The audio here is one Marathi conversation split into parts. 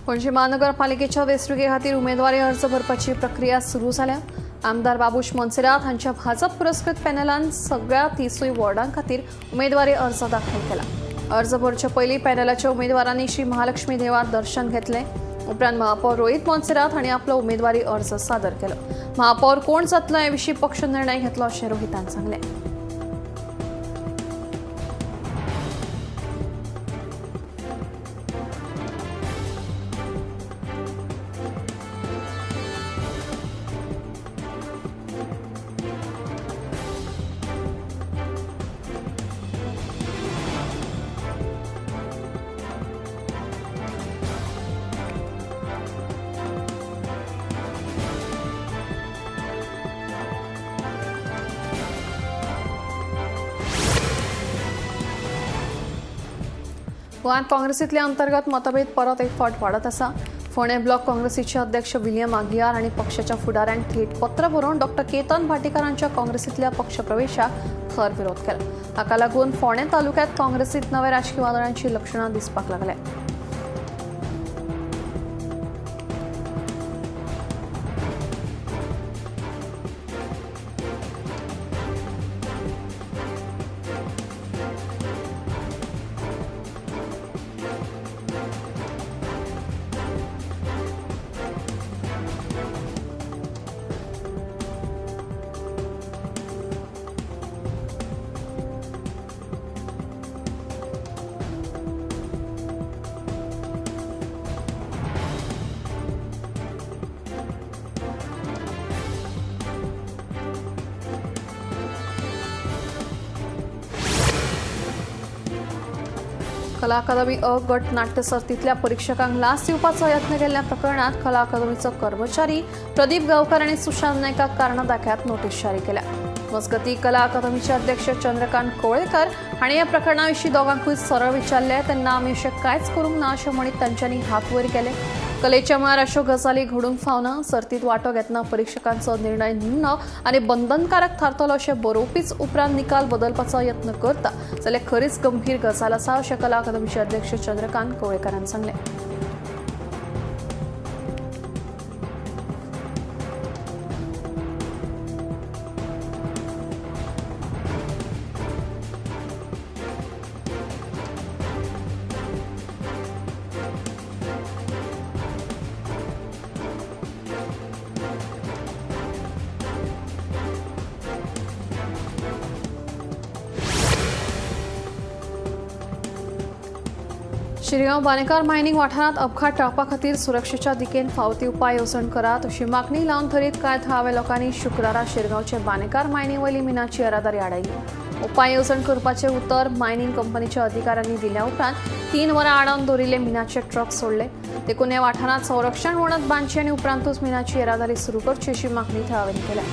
पणजी महानगरपालिकेच्या वेंचणुके खातीर उमेदवारी अर्ज भरपाची प्रक्रिया सुरू जाल्या। आमदार बाबूश मोन्सेरात हांच्या भाजप पुरस्कृत पॅनलान सगळ्या 30 वॉर्डां खातीर उमेदवारी अर्ज दाखल केला। अर्ज भरचे पयलीं पॅनलाच्या उमेदवारांनी श्री महालक्ष्मी देवळात दर्शन घेतले। उपरांत महापौर रोहित मोन्सेरात हांणी आपलो उमेदवारी अर्ज सादर केलो। महापौर कोण जातलो हे विशीं पक्ष निर्णय घेतलो अशें रोहितान सांगलें। गोंयांत काँग्रेसींतले अंतर्गत मतभेद परत एक फावट वाडत आसा। फोंडे ब्लॉक काँग्रेसीचे अध्यक्ष विलियम आगियार हांणी पक्षाच्या फुडाऱ्यांक थेट पत्र बरोवन डॉ. केतन भाटेकार हांच्या काँग्रेसींतल्या पक्षप्रवेशाक खर विरोध केला। हाका लागून फोंडे तालुक्यांत काँग्रेसींत नव्या राजकीय वादळांची लक्षणां दिसपाक लागल्या। कला अकादमी अ गट नाट्य सर्तींतल्या परीक्षकांक लास दिवपाचो यत्न केल्ल्या प्रकरणात कला अकादमीचो कर्मचारी प्रदीप गांवकार आनी सुशांत नायकाक कारणां दाखयत नोटीस जारी केल्या। मजगतीं कला अकादमीचे अध्यक्ष चंद्रकांत कवळेकर हांणी ह्या प्रकरणा विशीं दोगांकूय सरळ विचारले तेन्ना आमी अशें कांयच करूंक ना अशें म्हणीत तांच्यांनी हात वयर केले। कलेच्या मळार अश्यो गजाली घडूंक फावना, सर्तींत वांटो घेतना परीक्षकांचो निर्णय निमणो आनी बंधनकारक थारतलो अशें बरोवपीच उपरांत निकाल बदलपाचो यत्न करता जाल्यार खरीच गंभीर गजाल आसा अशें कला अकादमीचे अध्यक्ष चंद्रकांत कवळेकारान सांगलें। शिरगांव बानेकार मायनिंग वाठारांत अपघात टाळपा खातीर सुरक्षेच्या दिकेन फावो ती उपाय येवजण करात अशी मागणी लावन धरीत कांय थळाव्या लोकांनी शुक्रारा शिरगांवचे बानेकार मायनिंग वयली मिनाची येरादारी आडायली। उपाय येवजण करपाचे उतर मायनिंग कंपनीच्या अधिकाऱ्यांनी दिल्या उपरांत 3 वरां आडावन दवरिल्ले मिनाचे ट्रक सोडले। देखून ह्या वाठारांत संरक्षण वणत बांदची आनी उपरांतूच मिनाची येरादारी सुरू करची अशी मागणी थळाव्यांनी केल्या।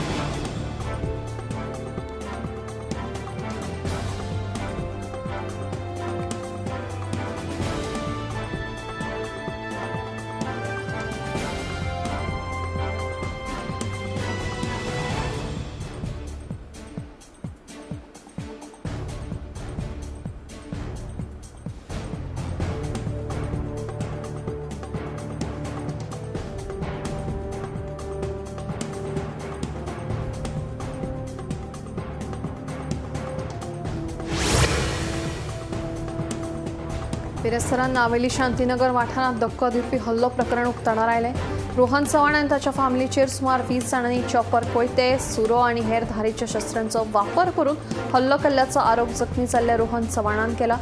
बिरेस्तारान नावेली शांतीनगर वाठारांत धक्को दिवपी हल्लो प्रकरण उक्ताडार आयलें। रोहन चव्हाण आनी ताच्या फामिलीचेर सुमार 20 जाणांनी चॉपर, कोयते, सुरो आनी हेर धारेच्या शस्त्रांचो वापर करून हल्लो केल्ल्याचो आरोप जखमी जाल्ल्या रोहन चव्हाणान केला।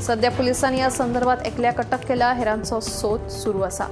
सध्या पुलिसांनी ह्या संदर्भात एकल्याक अटक केल्या, हेरांचो सोद सुरू आसा।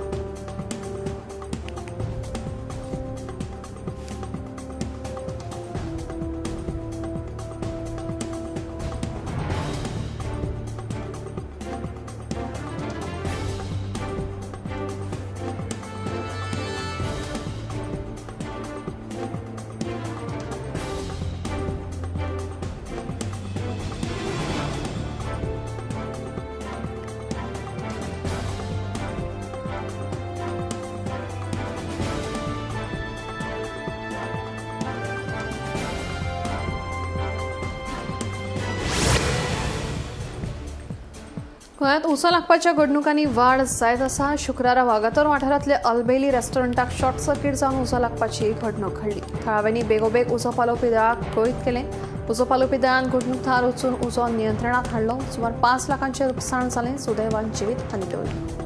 गोंयांत उचो लागपाच्या घडणुकांनी वाड जायत आसा. शुक्रारा वागातोर वाठारांतले अल्बेली रेस्टॉरंटाक शॉर्ट सर्किट जावन उजो लागपाची घडणूक घडली. थळाव्यांनी बेगोबेग उजो पालोवपी दळाक कळीत केलें. उजो पालोवपी दळान घडणूक थळार वचून उजो नियंत्रणात हाडलो. सुमार 5 लाखांचें लुकसाण जालें. सुदैवान जिवीत हानी टळ्ळी.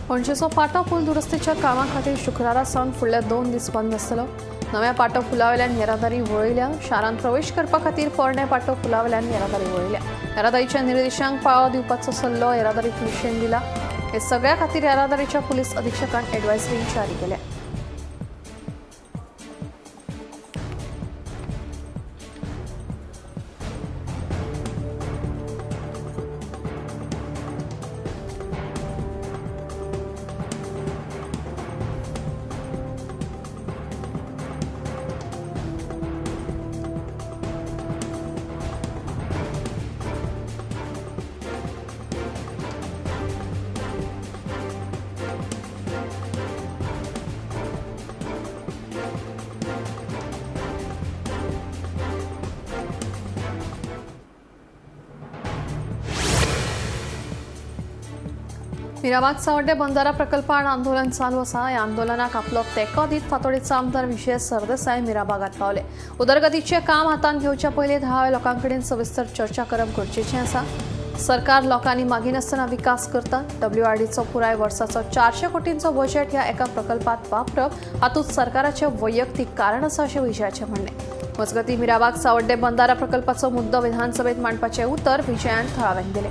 पणजेचो पाटो पूल दुरुस्तीच्या कामा खातीर शुक्रारा सावन फुडले 2 दीस बंद आसतलो. नव्या पाटो पुलावेल्यान येरादारी वळयल्या. शारांत प्रवेश करपा खातीर पोरणे पाटो पुलावेल्यान येरादारी वळयल्या. येरादारीच्या निर्देशांक पाळो दिवपाचो सल्लो येरादारी पुलिशेन दिला. हे सगळ्या खातीर येरादारीच्या पुलीस अधीक्षकान एडवायझरी जारी केल्या. मिराबाग सावड्डे बंधारा प्रकल्पान आंदोलन चालू आसा. ह्या आंदोलनाक आपलो तेंको दीत फातोडीचो आमदार विजय सरदेसाय मिराबागात पावले. उदरगतीचें काम हातांत घेवच्या पयलीं थळाव्या लोकां कडेन सविस्तर चर्चा करप गरजेचें आसा. सरकार लोकांनी मागिनासतना विकास करता. WRDचो पुराय वर्साचो 400 कोटींचो बजेट ह्या एका प्रकल्पात वापरप हातूंत सरकाराचें वैयक्तीक कारण आसा अशें विजयाचें म्हणणें. मजगतीं मिराबाग सावड्डे बंधारा प्रकल्पाचो मुद्दो विधानसभेत मांडपाचें उतर विजयान थळाव्यांक दिलें.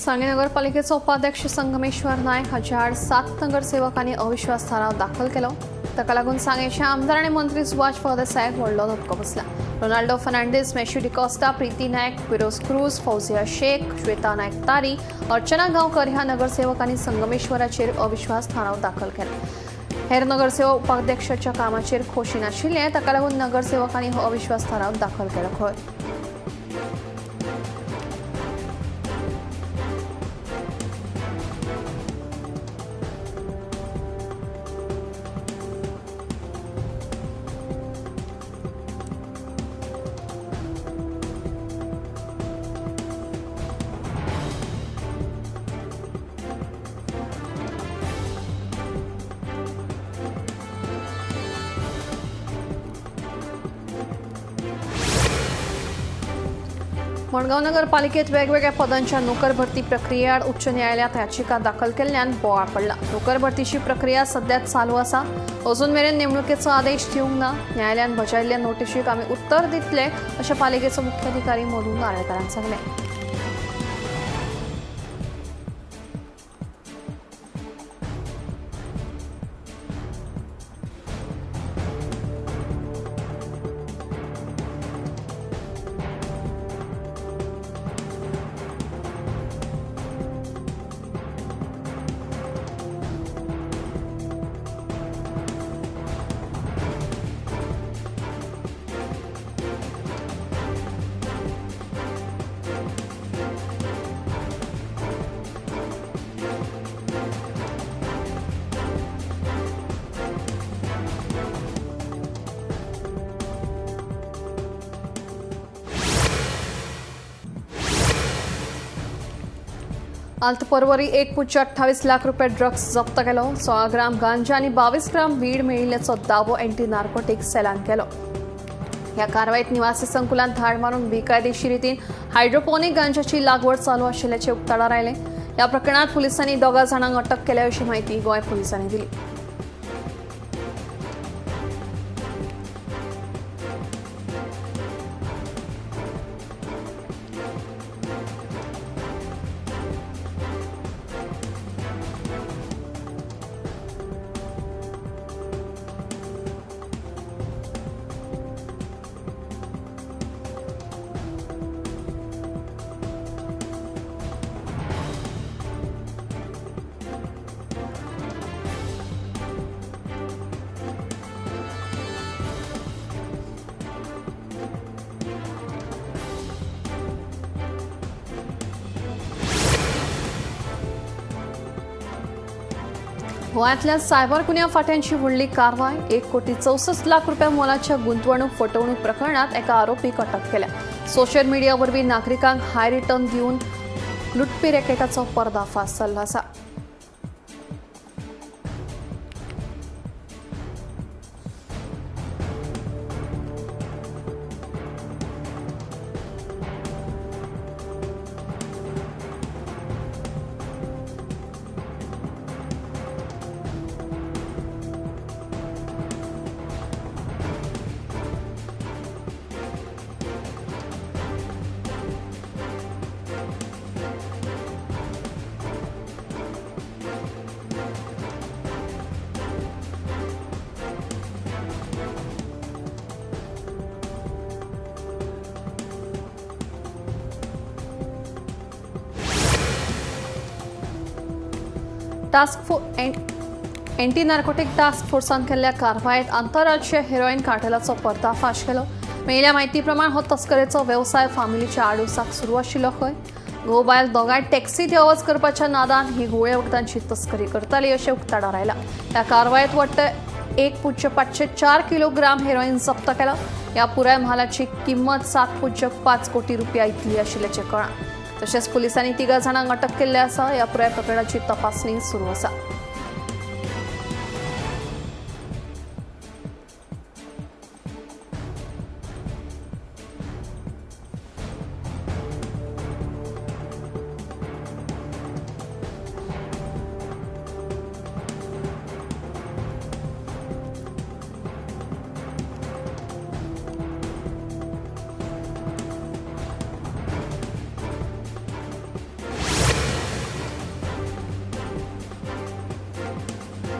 सांगली नगरपालिकेचो उपाध्यक्ष संगमेश्वर नायक हाचे आड 7 नगरसेवकांनी अविश्वास थाराव दाखल केलो. ताका लागून सांगेचे आमदार आनी मंत्री सुभाष फळदेसायाक व्हडलो धक्को बसला. रोनाल्डो फर्नांडीस, मेशू डिकोस्टा, प्रीती नायक, फिरोज क्रूज, फौजिया शेख, श्वेता नायक तारी, अर्चना गांवकर ह्या नगरसेवकांनी संगमेश्वराचेर अविश्वास थाराव दाखल केला. हेर नगरसेवक उपाध्यक्षाच्या कामाचेर खोशी नाशिल्ले. ताका लागून नगरसेवकांनी हो अविश्वास थाराव दाखल केलो. खंय मडगांव नगरपालिकेत वेगवेगळ्या पदांच्या नोकर भरती प्रक्रियेआड उच्च न्यायालयात याचिका दाखल केल्ल्यान बोवाळ पडला. नोकर भरतीची प्रक्रिया सध्या चालू आसा. अजून मेरेन नेमणुकेचो आदेश दिवंक ना. न्यायालयान बजायिल्ल्या नोटीशीक आमी उत्तर दितले अशें पालिकेचो मुख्याधिकारी मधू नार्वेकारान सांगलें. आल्तपर्वरी 1.28 लाख रुपये ड्रग्स जप्त केलो. 16 ग्राम गांजा आणि 22 ग्राम वीड मेळिल्ल्याचो दावो एंटी नार्कोटिक सेलान केलो. या कारवाईत निवासी संकुलात धाड मारून बेकायदेशीर रितीन हायड्रोपोनिक गांजाची लागवड चालू आशिल्ल्याचे उक्ताडार आयले. या प्रकरणात पोलिसांनी दोगा जाणांक अटक केल्या अशी माहिती गोंय पोलिसांनी दिली. गोंयांतल्या सायबर गुन्ह्या फाट्यांची व्हडली कारवाय. 1,64 लाख रुपया मोलाच्या गुंतवणूक फटवणूक प्रकरणात एका आरोपीक अटक केल्या. सोशल मीडिया वरवीं नागरिकांक हाय रिटर्न दिवन लुटपी रॅकेटाचो पर्दाफाश जाल्लो आसा. एंटी नार्कोटिक टास्क फोर्सान केल्ल्या कारवायेत आंतरराज्यीय हेरोईन कार्टेलाचो पर्दाफाश केलो. मेळिल्ल्या म्हायती प्रमाण हो तस्करेचो वेवसाय फामिलीच्या आडूसाक सुरू आशिल्लो खंय. घोव बायल दोगांय टॅक्सी देवच करपाच्या नादान ही गुळे वखदांची तस्करी करताली अशें उक्ताडार आयला. ह्या कारवायेत वट्ट 1.504 किलोग्राम हेरोईन जप्त केला. ह्या पुराय म्हालाची किंमत 7.5 कोटी रुपया इतली आशिल्ल्याचें कळ्ळां. तशेंच पुलिसांनी 3 जाणांक अटक केल्ली आसा. ह्या पुराय प्रकरणाची तपासणी सुरू आसा.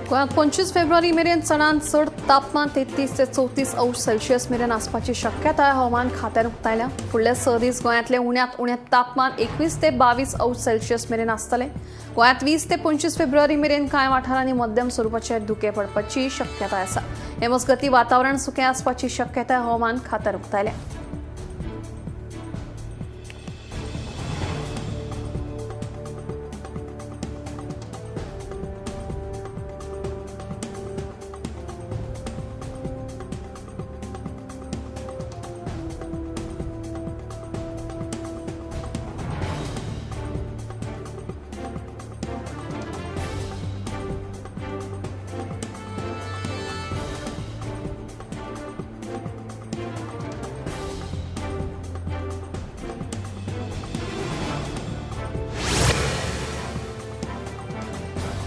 गोंयांत 25 फेब्रुवारी मेरेन चडांत चड तापमान 33 ते 34 अंश सेल्सियस मेरेन आसपाची शक्यताय हवामान खात्यान उक्तायल्या. फुडले 6 दीस गोंयांतले उण्यांत उणें तापमान 21 ते 22 अंश सेल्सियस मेरेन आसतलें. गोंयांत 20 ते 25 फेब्रुवारी मेरेन कांय वाठारांनी मध्यम स्वरुपाचे धुके पडपाची शक्यताय आसा. हे मजगतीं वातावरण सुकें आसपाची शक्यताय हवामान खात्यान उक्तायल्या.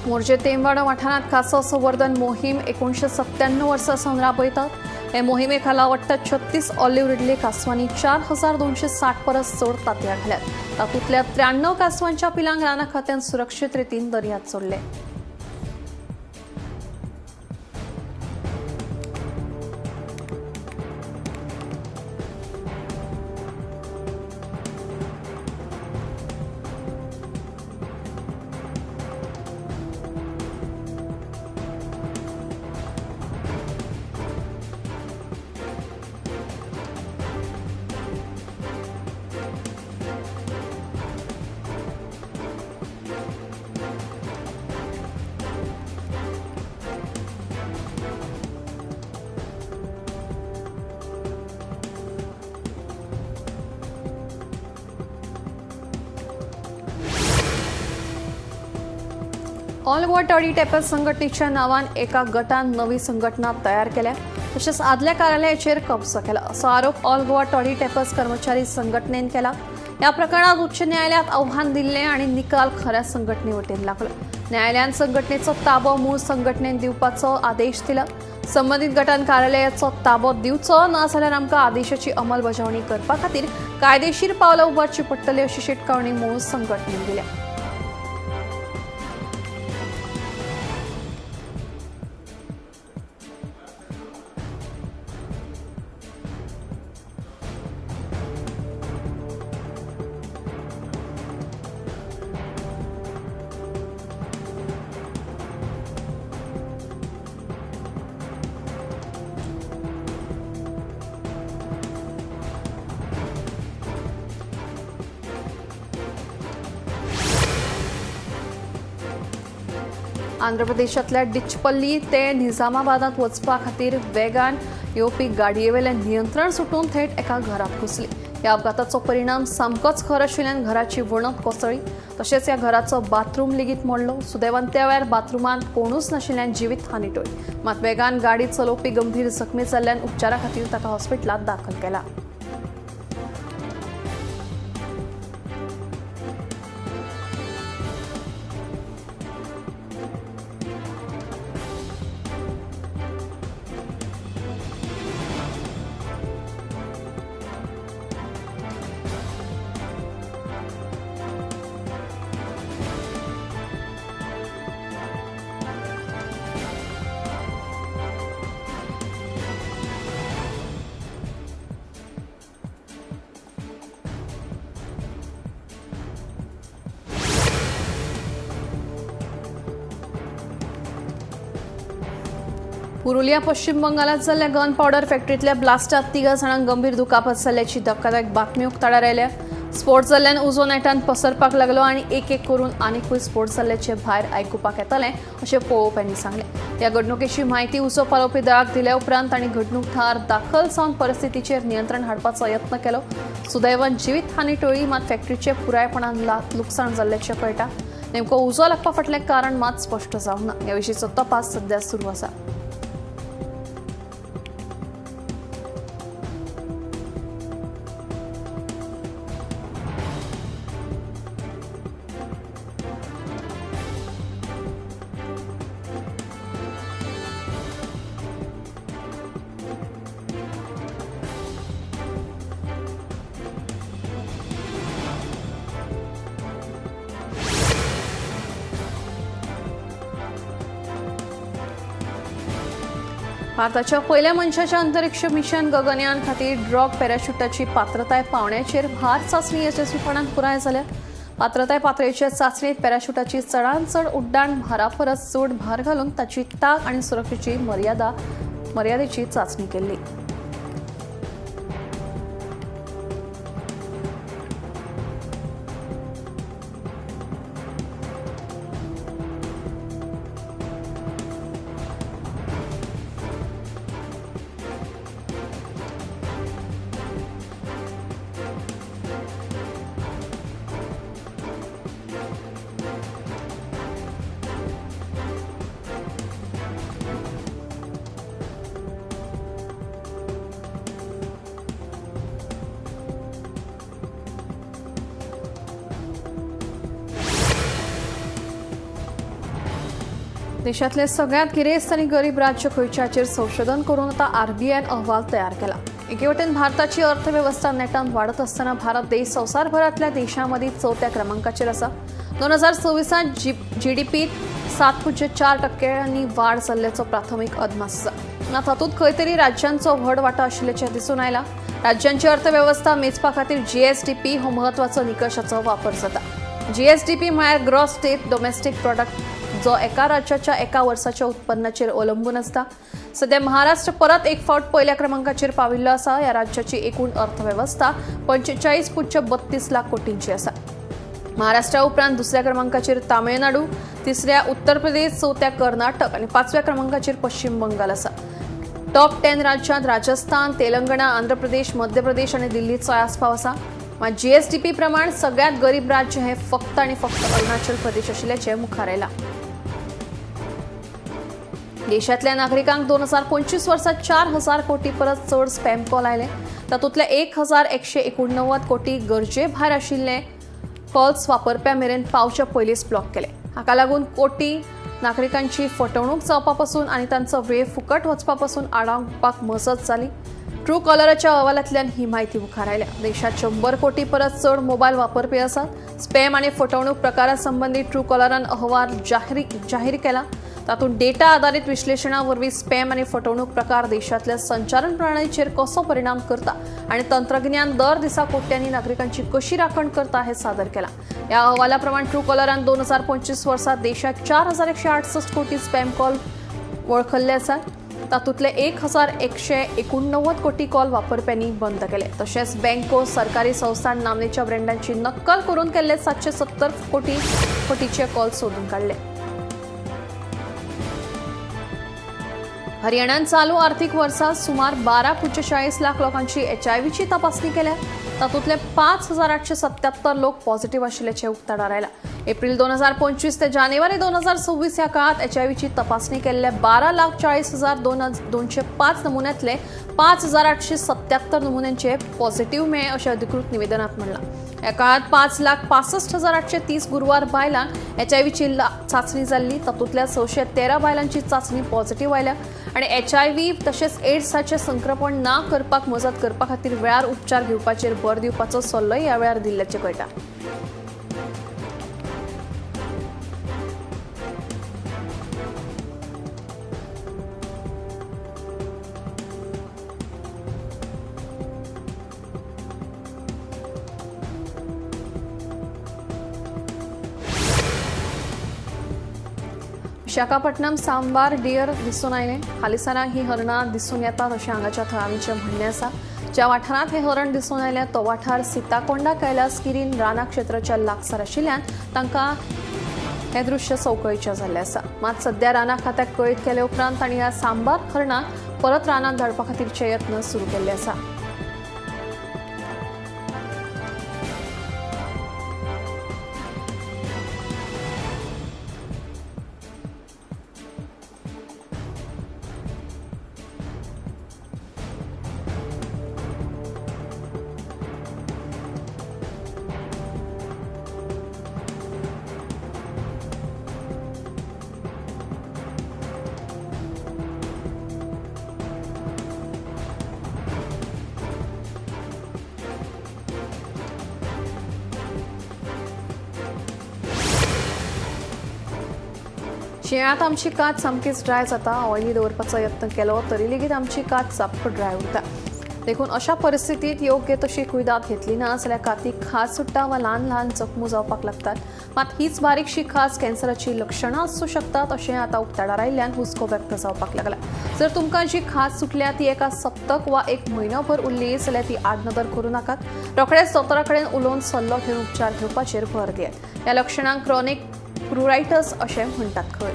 मोर्जे तेमवाडा वाठारांत कासव संवर्धन मोहीम 1997 वर्सा सावन राबयतात. हे मोहिमे खाला वट्ट 36 ऑलिव्ह रिडले कासवांनी 4260 परस चड तांतयां घाल्यात. तातूंतल्या 93 कासवांच्या पिलांक राना खात्यान सुरक्षीत रितीन दर्यांत सोडले. ऑल गोवा टॉडी टेपर्स संघटनेच्या नावान एका गटान नवी संघटना तयार केल्या तशेंच आदल्या कार्यालयाचेर कब्जो केला असो आरोप ऑल गोवा टॉडी टेपर्स कर्मचारी संघटनेन केला। या प्रकरणात उच्च न्यायालयात आव्हान दिल्ले आणि निकाल खऱ्या संघटने वटेन लागलो। न्यायालयान संघटनेचो ताबो मूळ संघटनेन दिवपाचो आदेश दिला। संबंधित गटान कार्यालयाचो ताबो दिवचो नाजाल्यार आमकां आदेशाची अंमलबजावणी करपा खातीर कायदेशीर पावलां उबारची पडटली अशी शिटकावणी मूळ संघटनेन दिल्या। आंध्र प्रदेशातल्या डिचपल्ली ते निजामाबादात वचपा खातीर वेगान येवपी गाडयेवेलें नियंत्रण सुटून थेट एका घरात घुसली। ह्या अपघाताचो परिणाम सामकोच खर आशिल्ल्यान घराची वणत कोसळ्ळी तशेंच ह्या घराचो बाथरूम लेगीत मोडलो। सुदैवान त्या वेळार बाथरूमांत कोणूच नाशिल्ल्यान जिवीत हानी टळ्ळी। मात वेगान गाडी चलोवपी गंभीर जखमी जाल्ल्यान उपचारा खातीर ताका हॉस्पिटलांत दाखल केला। पुरुलिया पश्चिम बंगालात जाल्ल्या गन पावडर फॅक्टरीतल्या ब्लास्टात 3 जाणांक गंभीर दुखापत जाल्ल्याची धक्कादायक बातमी उक्ताडार आयल्या। स्फोट जाल्ल्यान उजो नेटान पसरपाक लागलो आणि एक करून आनीकूय स्फोट जाल्ल्याचे भायर आयकुपाक येतालें अशें पळोवप्यांनी सांगलें। ह्या घडणुकेची म्हायती उजो पालोवपी दळाक दिल्या उपरांत तांणी घडणूक थळार दाखल जावन परिस्थितीचेर नियंत्रण हाडपाचो यत्न केलो। सुदैवान जिवीत हानी टळ्ळी मात फॅक्टरीचे पुरायपणान लुकसाण जाल्ल्याचें कळटा। नेमको उजो लागपा फाटलें कारण मात स्पश्ट जावंक ना। ह्या विशींचो तपास सध्या सुरू आसा। भारताच्या पहिल्या मनशाच्या अंतरिक्ष मिशन गगनयान खातीर ड्रॉग पॅराशूटाची पात्रताय पावण्याचेर भार चाचणी यशस्वीपणान पुराय जाल्या। पात्रताय पातळीचे चाचणीत पॅराशूटाची चडांत चड उड्डाण भारा परस चड भार घालून ताची ताक आनी सुरक्षेची मर्यादेची चाचणी केल्ली। देशातले सगळ्यात गिरेस्त आणि गरीब राज्य खंयच्याचेर संशोधन करून आता आरबीआयन अहवाल तयार केला। एके वटेन भारताची अर्थव्यवस्था नेटान वाढत असताना भारत देश संवसारभरातल्या देशांमदी 4थ्या क्रमांकाचेर आसा। 2024 जीडीपीत 7.4% वाढ जाल्ल्याचो प्राथमीक अदमास आसा। मात तातूंत खंय तरी राज्यांचो व्हड वांटो आशिल्ल्याचें दिसून आयला। राज्यांची अर्थव्यवस्था मेजपा खातीर जीएसडीपी हो म्हत्वाचो निकशाचो वापर जाता। जीएसडीपी म्हळ्यार ग्रॉस स्टेट डोमेस्टीक प्रोडक्ट, जो एका राज्याच्या एका वर्साच्या उत्पन्नाचेर अवलंबून असता। सध्या महाराष्ट्र परत एक फावट पहिल्या क्रमांकाचेर पाविल्लो आसा। या राज्याची एकूण अर्थव्यवस्था 45.32 लाख कोटींची आसा। महाराष्ट्रा उपरांत दुसऱ्या क्रमांकाचेर तामिळनाडू, तिसऱ्या उत्तर प्रदेश, चौथ्या कर्नाटक आणि 5व्या क्रमांकाचेर पश्चिम बंगाल आसा। टॉप 10 राज्यांत राजस्थान, तेलंगणा, आंध्र प्रदेश, मध्य प्रदेश आणि दिल्लीचो आस्पाव आसा। मात जीएसडीपी प्रमाण सगळ्यात गरीब राज्य हे फक्त आणि फक्त अरुणाचल प्रदेश आशिल्ल्याचें मुखार आयला। देशातल्या नागरिकांक 2025 वर्सात 4,000 कोटी परस चड स्पॅम कॉल आयले. तातूंतले 1,189 कोटी गरजे भायर आशिल्ले कॉल्स वापरप्या मेरेन पावच्या पयलींच ब्लॉक केले. हाका लागून कोटी नागरिकांची फटवणूक जावपा पासून आनी तांचो वेळ फुकट वचपा पासून आडावपाक मजत जाली. ट्रू कॉलराच्या अहवालांतल्यान ही म्हायती मुखार आयल्या. देशात 100 कोटी परस चड मोबायल वापरपी आसात. स्पॅम आनी फटवणूक प्रकारा संबंधी ट्रू कॉलरान अहवाल जाहीर केला. तातूंत डेटा आधारित विश्लेशणा वरवीं स्पॅम आनी फटवणूक प्रकार देशांतल्या संचारण प्रणालीचेर कसो परिणाम करता आनी तंत्रज्ञान दर दिसा कोट्यांनी नागरिकांची कशी राखण करता हें सादर केलां. ह्या अहवाला प्रमाण ट्रू कॉलरान 2025 वर्सात देशात 4,168 कोटी स्पॅम कॉल वळखले आसात. तातूंतले 1,189 कोटी कॉल वापरप्यांनी बंद केले. तशेंच बँको, सरकारी संस्थान नामनेच्या ब्रँडांची नक्कल करून केल्ले 770 कोटीचे कॉल सोदून काडले. हरियाणान चालू आर्थीक वर्सात सुमार 12.40 लाख लोकांची HIV ची तपासणी केल्या. तातूंतले 5,877 लोक पॉझिटिव्ह आशिल्ल्याचे उक्ताडार आयला. एप्रिल 2025 ते जानेवारी 2026 ह्या काळात HIV ची तपासणी केल्ल्या 12,40,205 नमुन्यांतले 5,877 नमुन्यांचे पॉझिटिव्ह मेळ्ळे अशें अधिकृत निवेदनात म्हणलां. ह्या काळात 5,65,830 गुरुवार बायलांक HIV ची चाचणी जाल्ली. तातूंतल्या 613 बायलांची चाचणी पॉझिटिव्ह आयल्या आनी HIV तशेंच एड्साचें संक्रमण ना करपाक मजत करपा खातीर वेळार उपचार घेवपाचेर भर दिवपाचो सल्लोय ह्या वेळार दिल्ल्याचें कळटा. विशाखापट्टणम सांबार डियर दिसून आयले. हालीसरां ही हरणां दिसून येतात अशें हांगाच्या थळाव्यांचें म्हणणें आसा. ज्या वाठारांत हे हरण दिसून आयले तो वाठार सीताकोंडा कैलासगिरीन राना क्षेत्राच्या लागसार आशिल्ल्यान तांकां हे दृश्य सवकळीचें जाल्लें आसा. मात सध्या राना खात्याक कळीत केले उपरांत तांणी ह्या सांबार हरणांक परत रानांत धाडपा खातीरचे यत्न सुरू केल्ले आसा. शिंयात आमची कात सामकीच ड्राय जाता. ऑयली दवरपाचो यत्न केलो तरी लेगीत आमची कात साप्प ड्राय उरता. देखून अशा परिस्थितीत योग्य तशी कुयदाद घेतली ना जाल्यार कातीक खाज सुट्टा वा ल्हान ल्हान जखमो जावपाक लागतात. मात हीच बारीकशी खाज कॅन्सराची लक्षणां आसूं शकतात अशें आतां उक्ताडार आयिल्ल्यान हुस्को व्यक्त जावपाक लागला. जर तुमकां जी खाज सुटल्या ती एका सप्तक वा एक म्हयनोभर उरली जाल्यार ती आडनदर करूं नाकात. रोखडेच दोतोरा कडेन उलोवन सल्लो घेवन उपचार घेवपाचेर भर दियात. ह्या लक्षणांक क्रॉनिक प्रुरायटस अशें म्हणटात खंय.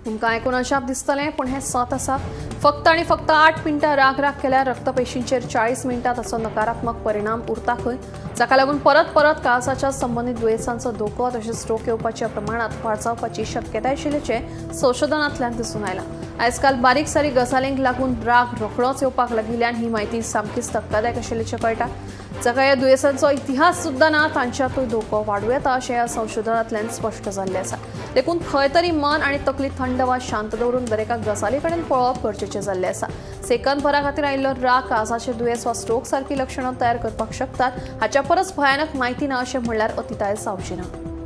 तुमकां आयकून अजाप दिसतलें पूण हें सत आसा. फक्त आनी फक्त 8 मिनटां राग केल्यार रक्तपेशींचेर 40 मिनटां ताचो नकारात्मक परिणाम उरता खंय, जाका लागून परत काळजाच्या संबंधीत दुयेंसांचो धोको तशेंच स्ट्रोक येवपाच्या प्रमाणात वाड जावपाची शक्यताय आशिल्ल्याचें संशोधनांतल्यान दिसून आयलां. आयजकाल बारीक सारीक गजालींक लागून राग रोखडोच येवपाक लागिल्ल्यान ही म्हायती सामकीच धक्कादायक आशिल्ल्याचें कळटा. जाका ह्या दुयेंसांचो इतिहास सुद्दां ना तांच्यातूय धोको वाडूं येता अशें ह्या संशोधनांतल्यान स्पश्ट जाल्लें आसा. देखून खंय तरी मन आनी तकली थंड वा शांत दवरून दरेका गजाली कडेन पळोवप गरजेचें जाल्लें आसा. सेकंदभरा खातीर आयिल्लो राग काळजाचें दुयेंस वा स्ट्रोक सारकी लक्षणां तयार करपाक शकतात. हाच्या परस भयानक म्हायती ना अशें म्हणल्यार अतिताय जावची ना.